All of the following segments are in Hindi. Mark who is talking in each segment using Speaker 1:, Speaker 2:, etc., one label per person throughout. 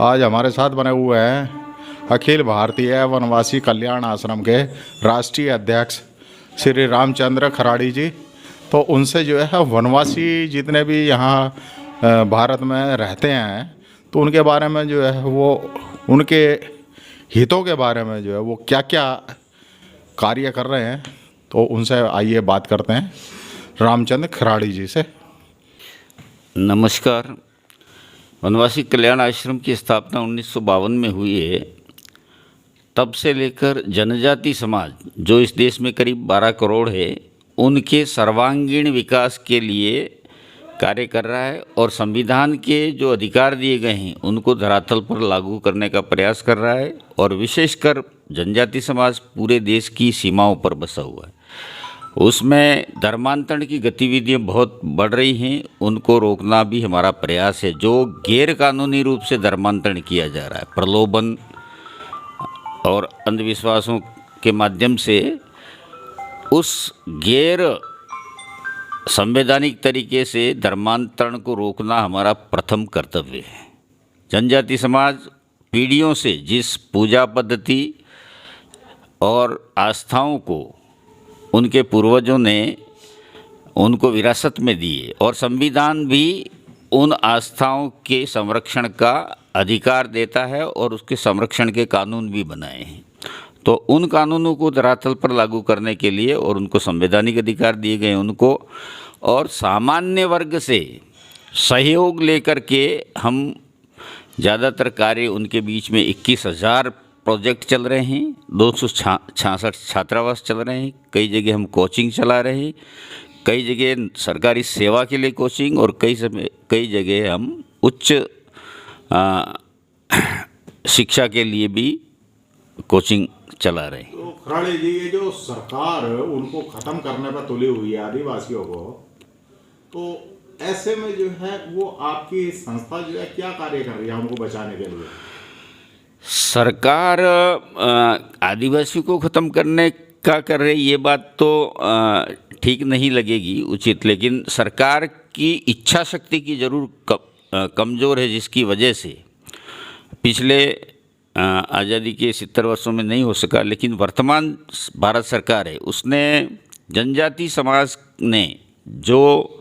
Speaker 1: आज हमारे साथ बने हुए हैं अखिल भारतीय वनवासी कल्याण आश्रम के राष्ट्रीय अध्यक्ष श्री रामचंद्र खराड़ी जी। तो उनसे जो है वनवासी जितने भी यहाँ भारत में रहते हैं तो उनके बारे में जो है वो उनके हितों के बारे में जो है वो क्या क्या कार्य कर रहे हैं, तो उनसे आइए बात करते हैं रामचंद्र खराड़ी जी से।
Speaker 2: नमस्कार। वनवासी कल्याण आश्रम की स्थापना 1952 में हुई है। तब से लेकर जनजाति समाज जो इस देश में करीब 12 करोड़ है, उनके सर्वांगीण विकास के लिए कार्य कर रहा है और संविधान के जो अधिकार दिए गए हैं उनको धरातल पर लागू करने का प्रयास कर रहा है। और विशेषकर जनजाति समाज पूरे देश की सीमाओं पर बसा हुआ है, उसमें धर्मांतरण की गतिविधियां बहुत बढ़ रही हैं, उनको रोकना भी हमारा प्रयास है। जो गैर कानूनी रूप से धर्मांतरण किया जा रहा है, प्रलोभन और अंधविश्वासों के माध्यम से उस गैर संवैधानिक तरीके से धर्मांतरण को रोकना हमारा प्रथम कर्तव्य है। जनजाति समाज पीढ़ियों से जिस पूजा पद्धति और आस्थाओं को उनके पूर्वजों ने उनको विरासत में दिए और संविधान भी उन आस्थाओं के संरक्षण का अधिकार देता है और उसके संरक्षण के कानून भी बनाए हैं, तो उन कानूनों को धरातल पर लागू करने के लिए और उनको संवैधानिक अधिकार दिए गए उनको और सामान्य वर्ग से सहयोग लेकर के हम ज़्यादातर कार्य उनके बीच में 21,000 प्रोजेक्ट चल रहे हैं, 266 छात्रावास चल रहे हैं, कई जगह हम कोचिंग चला रहे हैं, कई जगह सरकारी सेवा के लिए कोचिंग और कई जगह हम उच्च शिक्षा के लिए भी कोचिंग चला रहे हैं।
Speaker 1: तो खराड़ी जी, ये जो सरकार उनको ख़त्म करने पर तुली हुई है आदिवासियों को, तो ऐसे में जो है वो आपकी संस्था जो है क्या कार्य कर रही है उनको बचाने के लिए?
Speaker 2: सरकार आदिवासियों को ख़त्म करने का कर रही, ये बात तो ठीक नहीं लगेगी उचित, लेकिन सरकार की इच्छा शक्ति की ज़रूर कमज़ोर है, जिसकी वजह से पिछले आज़ादी के 70 वर्षों में नहीं हो सका। लेकिन वर्तमान भारत सरकार है, उसने जनजाति समाज ने जो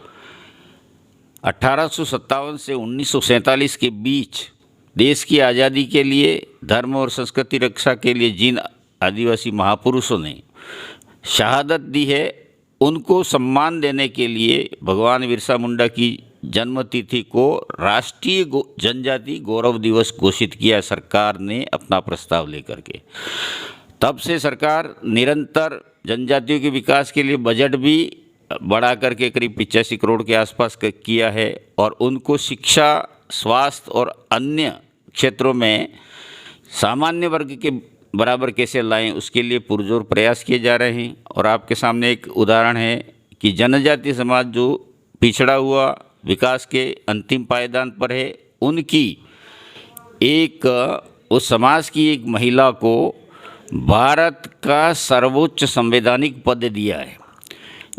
Speaker 2: 1857 से 1947 के बीच देश की आज़ादी के लिए, धर्म और संस्कृति रक्षा के लिए जिन आदिवासी महापुरुषों ने शहादत दी है, उनको सम्मान देने के लिए भगवान बिरसा मुंडा की जन्मतिथि को राष्ट्रीय जनजाति गौरव दिवस घोषित किया सरकार ने अपना प्रस्ताव लेकर के। तब से सरकार निरंतर जनजातियों के विकास के लिए बजट भी बढ़ा करके करीब 85 करोड़ के आसपास किया है और उनको शिक्षा, स्वास्थ्य और अन्य क्षेत्रों में सामान्य वर्ग के बराबर कैसे लाएं, उसके लिए पुरजोर प्रयास किए जा रहे हैं। और आपके सामने एक उदाहरण है कि जनजाति समाज जो पिछड़ा हुआ विकास के अंतिम पायदान पर है, उनकी उस समाज की एक महिला को भारत का सर्वोच्च संवैधानिक पद दिया है।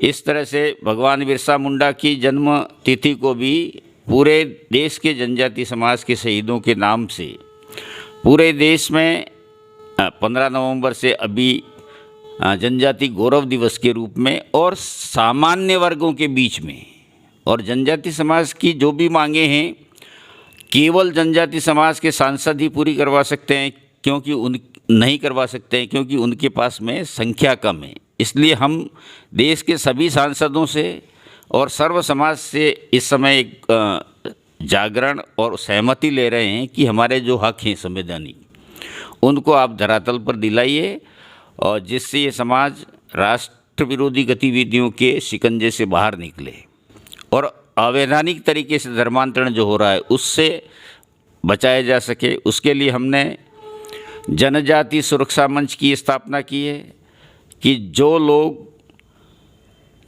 Speaker 2: इस तरह से भगवान बिरसा मुंडा की जन्म तिथि को भी पूरे देश के जनजाति समाज के शहीदों के नाम से पूरे देश में 15 नवंबर से अभी जनजाति गौरव दिवस के रूप में और सामान्य वर्गों के बीच में, और जनजाति समाज की जो भी मांगे हैं केवल जनजाति समाज के सांसद ही पूरी करवा सकते हैं, नहीं करवा सकते हैं क्योंकि उनके पास में संख्या कम है। इसलिए हम देश के सभी सांसदों से और सर्व समाज से इस समय एक जागरण और सहमति ले रहे हैं कि हमारे जो हक हैं संवैधानिक, उनको आप धरातल पर दिलाइए और जिससे ये समाज राष्ट्र विरोधी गतिविधियों के शिकंजे से बाहर निकले और अवैधानिक तरीके से धर्मांतरण जो हो रहा है उससे बचाया जा सके। उसके लिए हमने जनजाति सुरक्षा मंच की स्थापना की है कि जो लोग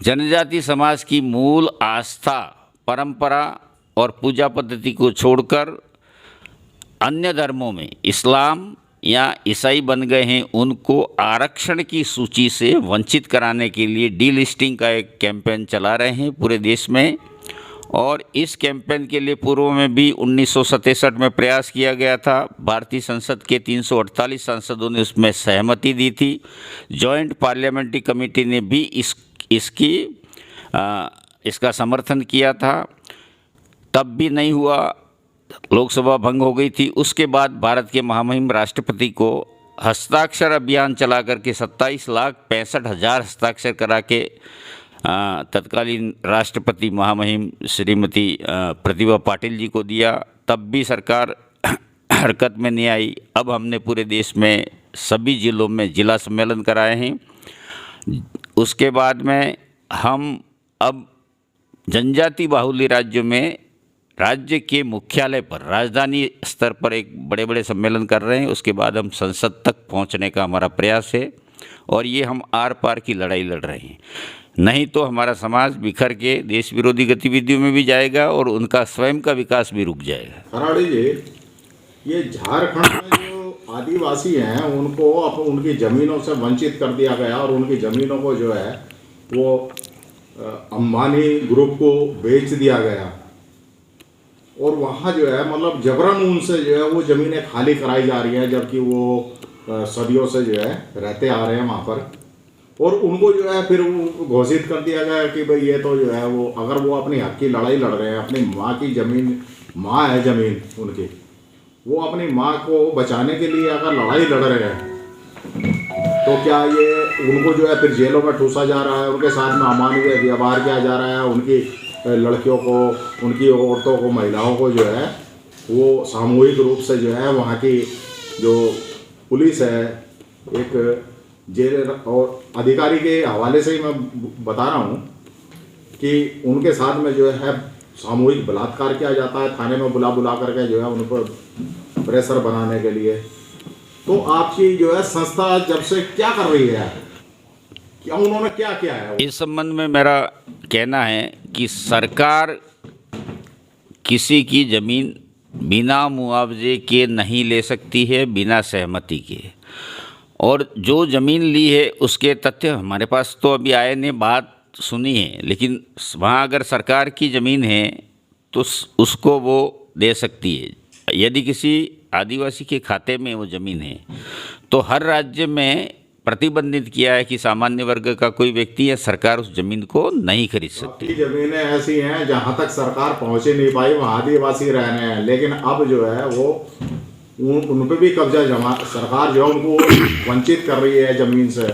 Speaker 2: जनजाति समाज की मूल आस्था, परंपरा और पूजा पद्धति को छोड़कर अन्य धर्मों में इस्लाम या ईसाई बन गए हैं, उनको आरक्षण की सूची से वंचित कराने के लिए डीलिस्टिंग का एक कैंपेन चला रहे हैं पूरे देश में। और इस कैंपेन के लिए पूर्व में भी 1967 में प्रयास किया गया था। भारतीय संसद के 348 सांसदों ने उसमें सहमति दी थी। जॉइंट पार्लियामेंट्री कमेटी ने भी इसका समर्थन किया था, तब भी नहीं हुआ, लोकसभा भंग हो गई थी। उसके बाद भारत के महामहिम राष्ट्रपति को हस्ताक्षर अभियान चला करके 27,65,000 हस्ताक्षर करा के तत्कालीन राष्ट्रपति महामहिम श्रीमती प्रतिभा पाटिल जी को दिया, तब भी सरकार हरकत में नहीं आई। अब हमने पूरे देश में सभी जिलों में जिला सम्मेलन कराए हैं। उसके बाद में हम अब जनजाति बाहुल्य राज्यों में राज्य के मुख्यालय पर, राजधानी स्तर पर एक बड़े बड़े सम्मेलन कर रहे हैं। उसके बाद हम संसद तक पहुंचने का हमारा प्रयास है और ये हम आर पार की लड़ाई लड़ रहे हैं। नहीं तो हमारा समाज बिखर के देश विरोधी गतिविधियों में भी जाएगा और उनका स्वयं का विकास भी रुक जाएगा।
Speaker 1: खराड़ी जी, ये झारखंड में जो आदिवासी हैं उनको उनकी ज़मीनों से वंचित कर दिया गया और उनकी ज़मीनों को जो है वो अंबानी ग्रुप को बेच दिया गया और वहाँ जो है मतलब जबरन उनसे जो है वो ज़मीनें खाली कराई जा रही हैं, जबकि वो सदियों से जो है रहते आ रहे हैं वहाँ पर। और उनको जो है फिर घोषित कर दिया गया कि भाई ये तो जो है वो अगर वो अपनी हक की लड़ाई लड़ रहे हैं, अपनी माँ की ज़मीन, माँ है ज़मीन उनकी, वो अपनी माँ को बचाने के लिए अगर लड़ाई लड़ रहे हैं तो क्या ये उनको जो है फिर जेलों में ठूसा जा रहा है, उनके साथ में अमानवीय व्यवहार किया जा रहा है, उनकी लड़कियों को, उनकी औरतों को, महिलाओं को जो है वो सामूहिक रूप से जो है वहाँ की जो पुलिस है, एक जेल और अधिकारी के हवाले से ही मैं बता रहा हूँ कि उनके साथ में जो है सामूहिक बलात्कार किया जाता है, थाने में बुला करके जो है उनको प्रेशर बनाने के लिए। तो आपकी जो है संस्था जब से क्या कर रही है, क्या उन्होंने क्या किया है?
Speaker 2: इस संबंध में मेरा कहना है कि सरकार किसी की ज़मीन बिना मुआवजे के नहीं ले सकती है, बिना सहमति के। और जो ज़मीन ली है उसके तथ्य हमारे पास तो अभी आए ने बात सुनी है, लेकिन वहाँ अगर सरकार की ज़मीन है तो उसको वो दे सकती है। यदि किसी आदिवासी के खाते में वो ज़मीन है तो हर राज्य में प्रतिबंधित किया है कि सामान्य वर्ग का कोई व्यक्ति या सरकार उस ज़मीन को नहीं खरीद सकती।
Speaker 1: ज़मीनें ऐसी हैं जहाँ तक सरकार पहुँच ही नहीं पाई, वहाँ आदिवासी रह रहे हैं, लेकिन अब जो है वो उन पर भी कब्जा जमा, सरकार जो है उनको वंचित कर रही है ज़मीन से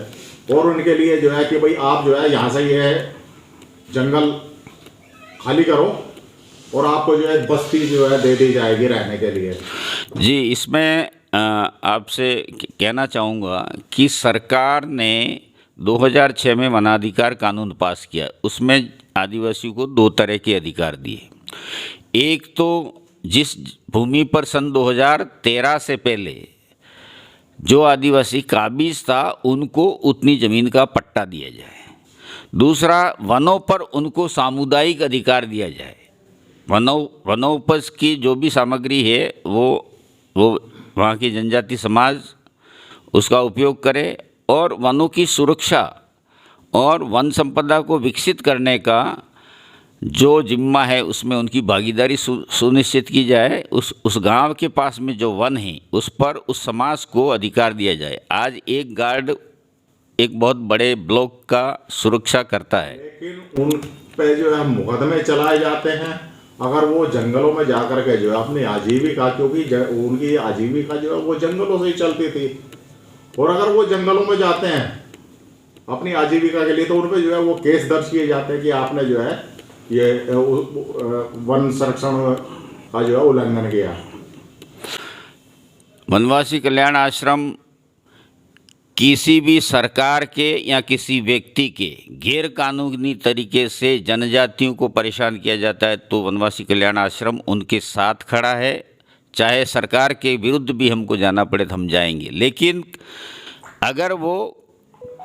Speaker 1: और उनके लिए जो है कि भाई आप जो है यहाँ से ये जंगल खाली करो और आपको जो है बस्ती जो है दे दी जाएगी रहने के लिए।
Speaker 2: जी, इसमें आपसे कहना चाहूँगा कि सरकार ने 2006 में वनाधिकार कानून पास किया। उसमें आदिवासियों को 2 तरह के अधिकार दिए। एक तो जिस भूमि पर सन 2013 से पहले जो आदिवासी काबिज था उनको उतनी ज़मीन का पट्टा दिया जाए। दूसरा, वनों पर उनको सामुदायिक अधिकार दिया जाए। वनोपज की जो भी सामग्री है वो वहाँ की जनजाति समाज उसका उपयोग करे और वनों की सुरक्षा और वन संपदा को विकसित करने का जो जिम्मा है उसमें उनकी भागीदारी सुनिश्चित की जाए। उस गांव के पास में जो वन है उस पर उस समाज को अधिकार दिया जाए। आज एक गार्ड एक बहुत बड़े ब्लॉक का सुरक्षा करता है,
Speaker 1: लेकिन उन पे जो है मुकदमे चलाए जाते हैं। अगर वो जंगलों में जा कर के जो है अपनी आजीविका, क्योंकि उनकी आजीविका जो है वो जंगलों से ही चलती थी, और अगर वो जंगलों में जाते हैं अपनी आजीविका के लिए तो उन पर जो है वो केस दर्ज किए जाते हैं कि आपने जो है ये वन संरक्षण का जो है उल्लंघन किया।
Speaker 2: वनवासी कल्याण आश्रम किसी भी सरकार के या किसी व्यक्ति के गैर कानूनी तरीके से जनजातियों को परेशान किया जाता है तो वनवासी कल्याण आश्रम उनके साथ खड़ा है। चाहे सरकार के विरुद्ध भी हमको जाना पड़े तो हम जाएंगे, लेकिन अगर वो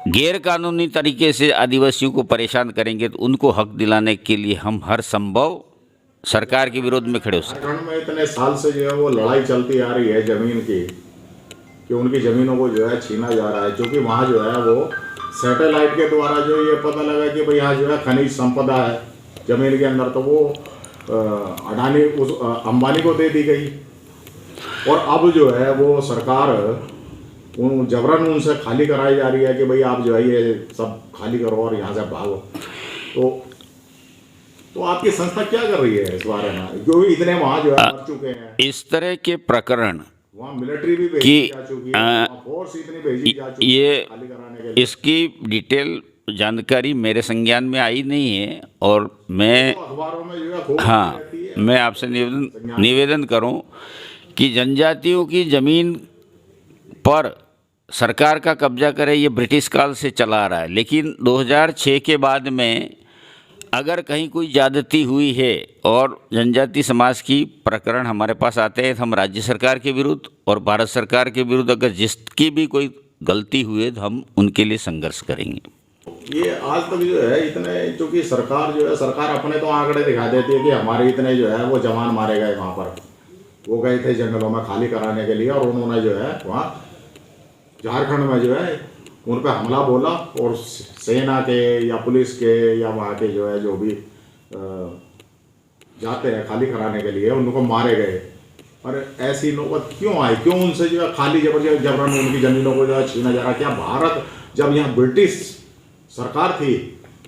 Speaker 2: गैर कानूनी तरीके से आदिवासियों को परेशान करेंगे तो उनको हक दिलाने के लिए हम हर संभव सरकार के विरोध में खड़े हो सकते हैं।
Speaker 1: झारखंड में इतने साल से जो है वो लड़ाई चलती आ रही है ज़मीन की कि उनकी ज़मीनों को जो है छीना जा रहा है, क्योंकि वहाँ जो है वो सैटेलाइट के द्वारा जो ये पता लगा कि भाई यहाँ जो है खनिज संपदा है ज़मीन के अंदर, तो वो अडानी उस अंबानी को दे दी गई, और अब जो है वो सरकार जबरन उनसे खाली कराई जा रही है कि भाई आप जो है ये सब खाली करो और यहाँ से भागो। तो आपकी संस्था क्या कर रही है इस बारे में, क्योंकि इतने वहाँ जो है मर चुके हैं,
Speaker 2: इस तरह के प्रकरण
Speaker 1: वहाँ मिलिट्री भी भेजी जा चुकी है, वहाँ फोर्स इतनी भेजी जा चुकी है
Speaker 2: ये
Speaker 1: खाली कराने के लिए।
Speaker 2: इसकी डिटेल जानकारी मेरे संज्ञान में आई नहीं है, और मैं
Speaker 1: तो अखबारों में जो है खूब
Speaker 2: हाँ
Speaker 1: रहती है।
Speaker 2: मैं आपसे निवेदन करूं कि जनजातियों की ज़मीन पर सरकार का कब्जा करे, ये ब्रिटिश काल से चला आ रहा है। लेकिन 2006 के बाद में अगर कहीं कोई ज़्यादती हुई है और जनजाति समाज की प्रकरण हमारे पास आते हैं, तो हम राज्य सरकार के विरुद्ध और भारत सरकार के विरुद्ध अगर जिसकी भी कोई गलती हुई है तो हम उनके लिए संघर्ष करेंगे।
Speaker 1: ये आज तक जो है इतने, चूंकि सरकार जो है, सरकार अपने तो आंकड़े दिखा देती है कि हमारे इतने जो है वो जवान मारे गए, वहाँ पर वो गए थे जंगलों में खाली कराने के लिए, और उन्होंने जो है वहाँ झारखंड में जो है उन पर हमला बोला, और सेना के या पुलिस के या वहाँ के जो है जो भी जाते हैं खाली कराने के लिए उनको मारे गए। पर ऐसी नौबत क्यों आई, क्यों उनसे जो है खाली जबरन उनकी ज़मीनों को जो है छीना जा रहा? क्या भारत जब यहाँ ब्रिटिश सरकार थी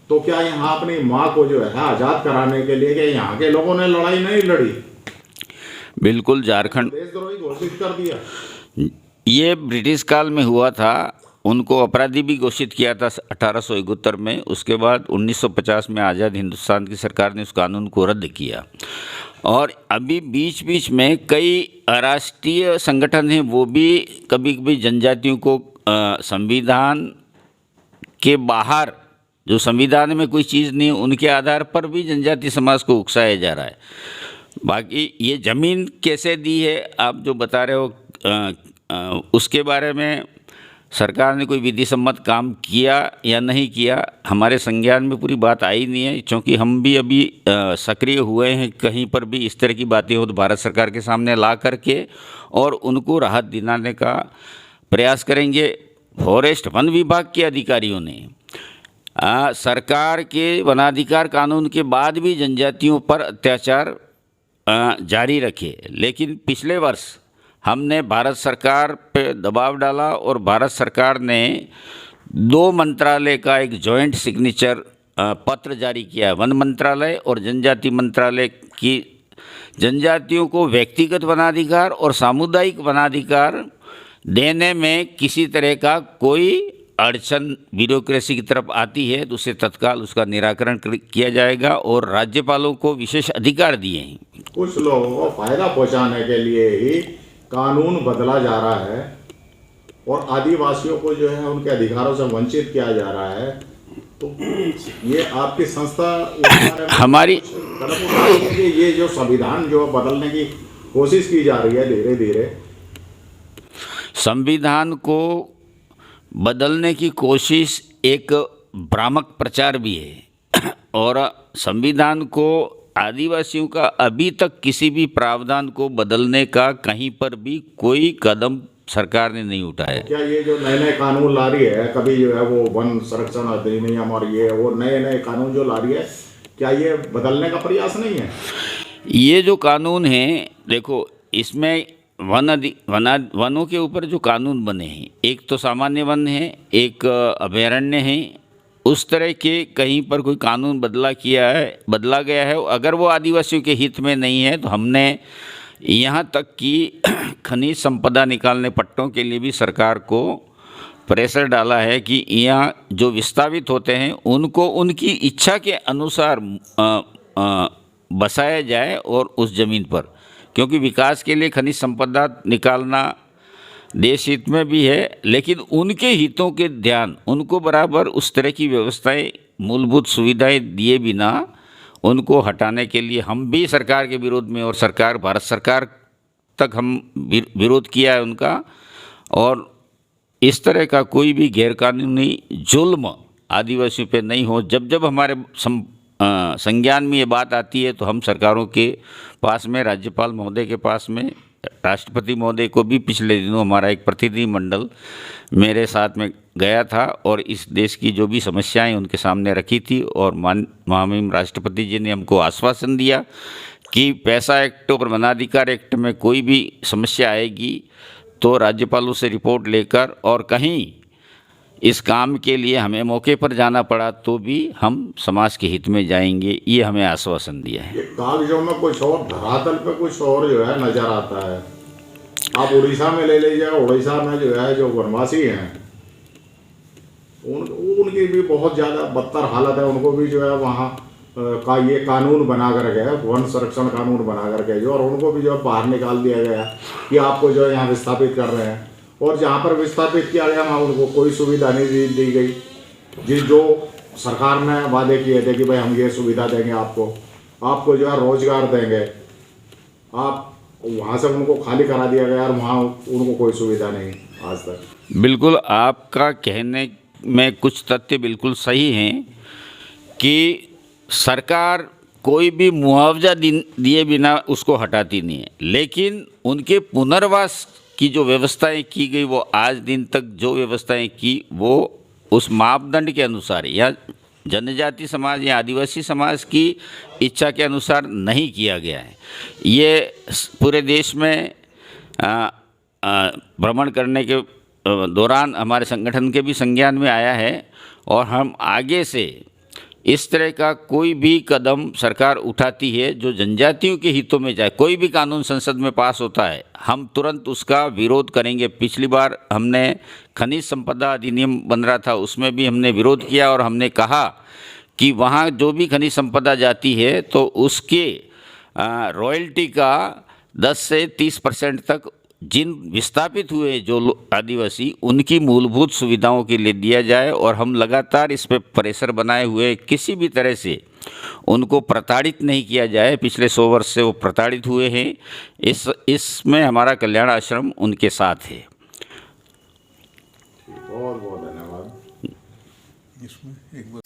Speaker 1: तो क्या यहाँ अपनी माँ को जो है आज़ाद कराने के लिए क्या यहाँ के लोगों ने लड़ाई नहीं लड़ी?
Speaker 2: बिल्कुल, झारखंड
Speaker 1: देशद्रोही घोषित कर दिया।
Speaker 2: ये ब्रिटिश काल में हुआ था, उनको अपराधी भी घोषित किया था 1871 में। उसके बाद 1950 में आज़ाद हिंदुस्तान की सरकार ने उस कानून को रद्द किया, और अभी बीच बीच में कई अराष्ट्रीय संगठन हैं, वो भी कभी कभी जनजातियों को संविधान के बाहर, जो संविधान में कोई चीज़ नहीं है उनके आधार पर भी जनजाति समाज को उकसाया जा रहा है। बाकी ये ज़मीन कैसे दी है आप जो बता रहे हो, उसके बारे में सरकार ने कोई विधि सम्मत काम किया या नहीं किया हमारे संज्ञान में पूरी बात आई नहीं है, क्योंकि हम भी अभी सक्रिय हुए हैं। कहीं पर भी इस तरह की बातें हो तो भारत सरकार के सामने ला करके और उनको राहत दिलाने का प्रयास करेंगे। फॉरेस्ट वन विभाग के अधिकारियों ने सरकार के वनाधिकार कानून के बाद भी जनजातियों पर अत्याचार जारी रखे, लेकिन पिछले वर्ष हमने भारत सरकार पे दबाव डाला और भारत सरकार ने 2 मंत्रालय का एक जॉइंट सिग्नेचर पत्र जारी किया है। वन मंत्रालय और जनजाति मंत्रालय की जनजातियों को व्यक्तिगत वनाधिकार और सामुदायिक वनाधिकार देने में किसी तरह का कोई अड़चन ब्यूरोक्रेसी की तरफ आती है तो उसे तत्काल उसका निराकरण किया जाएगा, और राज्यपालों को विशेष अधिकार दिए हैं।
Speaker 1: कुछ लोगों को फायदा पहुंचाने के लिए ही कानून बदला जा रहा है और आदिवासियों को जो है उनके अधिकारों से वंचित किया जा रहा है। तो ये आपकी संस्था
Speaker 2: हमारी
Speaker 1: कदम उठा रही है कि ये जो संविधान जो बदलने की कोशिश की जा रही है धीरे धीरे,
Speaker 2: संविधान को बदलने की कोशिश एक भ्रामक प्रचार भी है, और संविधान को आदिवासियों का अभी तक किसी भी प्रावधान को बदलने का कहीं पर भी कोई कदम सरकार ने नहीं उठाया।
Speaker 1: क्या ये जो नए नए कानून ला रही है, कभी जो है वो वन संरक्षण अधिनियम और ये वो नए नए कानून जो ला रही है, क्या ये बदलने का प्रयास नहीं है?
Speaker 2: ये जो कानून है, देखो इसमें वनों के ऊपर जो कानून बने हैं, एक तो सामान्य वन है, एक अभयारण्य है, उस तरह के कहीं पर कोई कानून बदला गया है, अगर वो आदिवासियों के हित में नहीं है तो हमने यहाँ तक कि खनिज संपदा निकालने पट्टों के लिए भी सरकार को प्रेशर डाला है कि यहाँ जो विस्थापित होते हैं उनको उनकी इच्छा के अनुसार बसाया जाए और उस ज़मीन पर, क्योंकि विकास के लिए खनिज संपदा निकालना देश हित में भी है, लेकिन उनके हितों के ध्यान उनको बराबर उस तरह की व्यवस्थाएं मूलभूत सुविधाएं दिए बिना उनको हटाने के लिए हम भी सरकार के विरोध में, और सरकार भारत सरकार तक हम विरोध किया है उनका, और इस तरह का कोई भी गैरकानूनी जुल्म आदिवासियों पे नहीं हो। जब जब हमारे संज्ञान में ये बात आती है तो हम सरकारों के पास में, राज्यपाल महोदय के पास में राष्ट्रपति महोदय को भी पिछले दिनों हमारा एक प्रतिनिधि मंडल मेरे साथ में गया था और इस देश की जो भी समस्याएं उनके सामने रखी थी, और महामहिम राष्ट्रपति जी ने हमको आश्वासन दिया कि पैसा एक्ट और वनाधिकार एक्ट में कोई भी समस्या आएगी तो राज्यपालों से रिपोर्ट लेकर, और कहीं इस काम के लिए हमें मौके पर जाना पड़ा तो भी हम समाज के हित में जाएंगे, ये हमें आश्वासन दिया है।
Speaker 1: ये कागजों में कुछ और, धरातल पे कुछ और जो है नजर आता है। आप उड़ीसा में ले लीजिए, उड़ीसा में जो है जो वनवासी हैं उनकी भी बहुत ज़्यादा बदतर हालत है। उनको भी जो है वहाँ का ये कानून बना कर गया, वन संरक्षण कानून बना कर के जो, और उनको भी जो है बाहर निकाल दिया गया कि आपको जो है यहाँ विस्थापित कर रहे हैं, और जहाँ पर विस्थापित किया गया वहाँ उनको कोई सुविधा नहीं दी गई। जो सरकार ने वादे किए थे कि भाई हम ये सुविधा देंगे आपको जो है रोजगार देंगे, आप वहाँ से उनको खाली करा दिया गया और वहाँ उनको कोई सुविधा नहीं आज तक।
Speaker 2: बिल्कुल, आपका कहने में कुछ तथ्य बिल्कुल सही हैं कि सरकार कोई भी मुआवजा दिए बिना उसको हटाती नहीं है, लेकिन उनके पुनर्वास की जो व्यवस्थाएं की गई वो आज दिन तक जो व्यवस्थाएं की वो उस मापदंड के अनुसार या जनजाति समाज या आदिवासी समाज की इच्छा के अनुसार नहीं किया गया है। ये पूरे देश में भ्रमण करने के दौरान हमारे संगठन के भी संज्ञान में आया है, और हम आगे से इस तरह का कोई भी कदम सरकार उठाती है जो जनजातियों के हितों में जाए, कोई भी कानून संसद में पास होता है हम तुरंत उसका विरोध करेंगे। पिछली बार हमने खनिज संपदा अधिनियम बन रहा था, उसमें भी हमने विरोध किया और हमने कहा कि वहाँ जो भी खनिज संपदा जाती है तो उसके रॉयल्टी का 10 से 30% तक जिन विस्थापित हुए जो आदिवासी उनकी मूलभूत सुविधाओं के लिए दिया जाए, और हम लगातार इस पे प्रेशर बनाए हुए किसी भी तरह से उनको प्रताड़ित नहीं किया जाए। पिछले 100 वर्ष से वो प्रताड़ित हुए हैं, इसमें हमारा कल्याण आश्रम उनके साथ है।
Speaker 1: बहुत बहुत धन्यवाद।
Speaker 3: इसमें एक बार